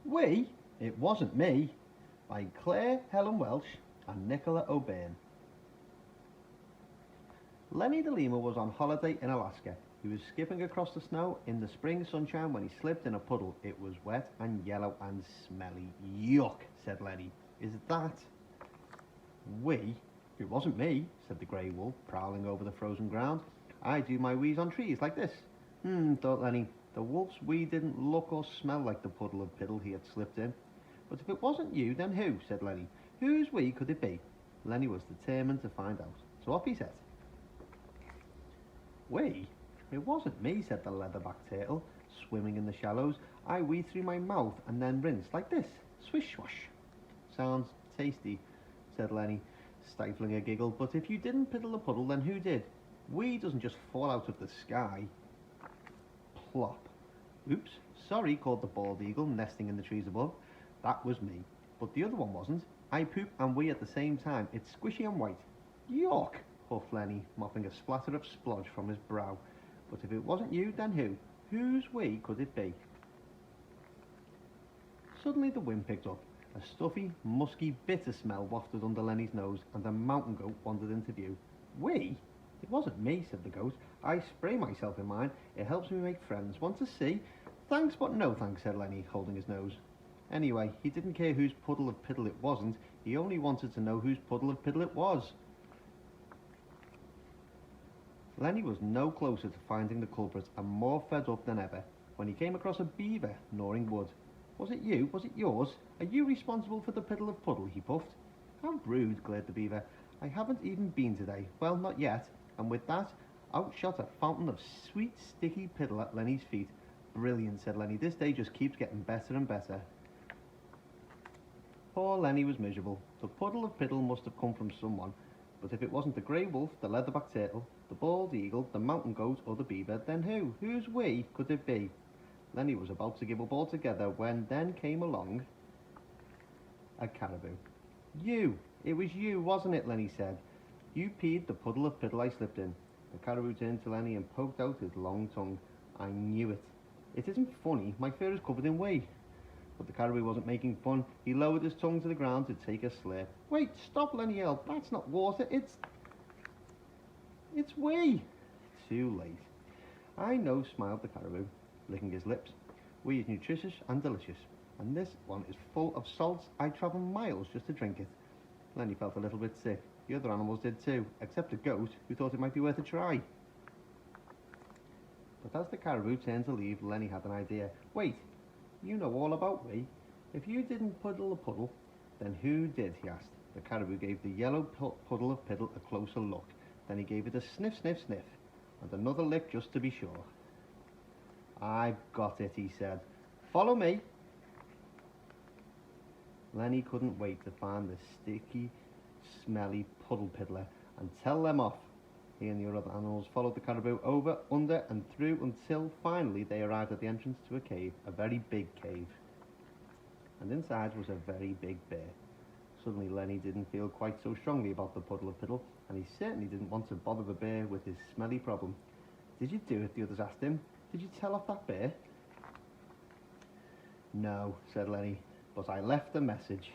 We? It Wasn't Me, by Claire Helen Welsh and Nicola O'Byrne. Lenny the lemur was on holiday in Alaska. He was skipping across the snow in the spring sunshine when he slipped in a puddle. It was wet and yellow and smelly. Yuck, said Lenny. Is that we? It wasn't me, said the grey wolf, prowling over the frozen ground. I do my wees on trees like this. Thought Lenny. The wolf's wee didn't look or smell like the puddle of piddle he had slipped in. But if it wasn't you, then who? Said Lenny. Whose wee could it be? Lenny was determined to find out. So off he set. We? It wasn't me, said the leatherback turtle, swimming in the shallows. I wee through my mouth and then rinsed like this. Swish swash. Sounds tasty, said Lenny, stifling a giggle. But if you didn't piddle the puddle, then who did? Wee doesn't just fall out of the sky. Plop. Oops, sorry, called the bald eagle, nesting in the trees above. That was me. But the other one wasn't. I poop and wee at the same time. It's squishy and white. Yuck, huffed Lenny, mopping a splatter of splodge from his brow. But if it wasn't you, then who? Whose wee could it be? Suddenly the wind picked up. A stuffy, musky, bitter smell wafted under Lenny's nose, and a mountain goat wandered into view. We? It wasn't me, said the goat. I spray myself in mine. It helps me make friends. Want to see? Thanks, but no thanks, said Lenny, holding his nose. Anyway, he didn't care whose puddle of piddle it wasn't. He only wanted to know whose puddle of piddle it was. Lenny was no closer to finding the culprit and more fed up than ever when he came across a beaver gnawing wood. Was it you? Was it yours? Are you responsible for the piddle of puddle? He puffed. How rude, glared the beaver. I haven't even been today. Well, not yet. And with that, out shot a fountain of sweet, sticky piddle at Lenny's feet. Brilliant, said Lenny. This day just keeps getting better and better. Poor Lenny was miserable. The puddle of piddle must have come from someone. But if it wasn't the grey wolf, the leatherback turtle, the bald eagle, the mountain goat, or the beaver, then who? Whose we could it be? Lenny was about to give up altogether when then came along a caribou. You! It was you, wasn't it? Lenny said. You peed the puddle of piddle I slipped in. The caribou turned to Lenny and poked out his long tongue. I knew it. It isn't funny. My fur is covered in whey. But the caribou wasn't making fun. He lowered his tongue to the ground to take a slurp. Wait, stop, Lenny yelled. That's not water. It's whey. Too late. I know, smiled the caribou, licking his lips. Whey is nutritious and delicious. And this one is full of salts. I travel miles just to drink it. Lenny felt a little bit sick. The other animals did too, except a goat who thought it might be worth a try. But as the caribou turned to leave, Lenny had an idea. Wait, you know all about whey. If you didn't puddle the puddle, then who did? He asked. The caribou gave the yellow puddle of piddle a closer look. Then he gave it a sniff, sniff, sniff, and another lick just to be sure. I've got it, he said. Follow me. Lenny couldn't wait to find the sticky, smelly puddle piddler and tell them off. He and the other animals followed the caribou over, under and through until finally they arrived at the entrance to a cave, a very big cave. And inside was a very big bear. Suddenly Lenny didn't feel quite so strongly about the puddle of piddle, and he certainly didn't want to bother the bear with his smelly problem. Did you do it? The others asked him. Did you tell off that bear? No, said Lenny, but I left a message.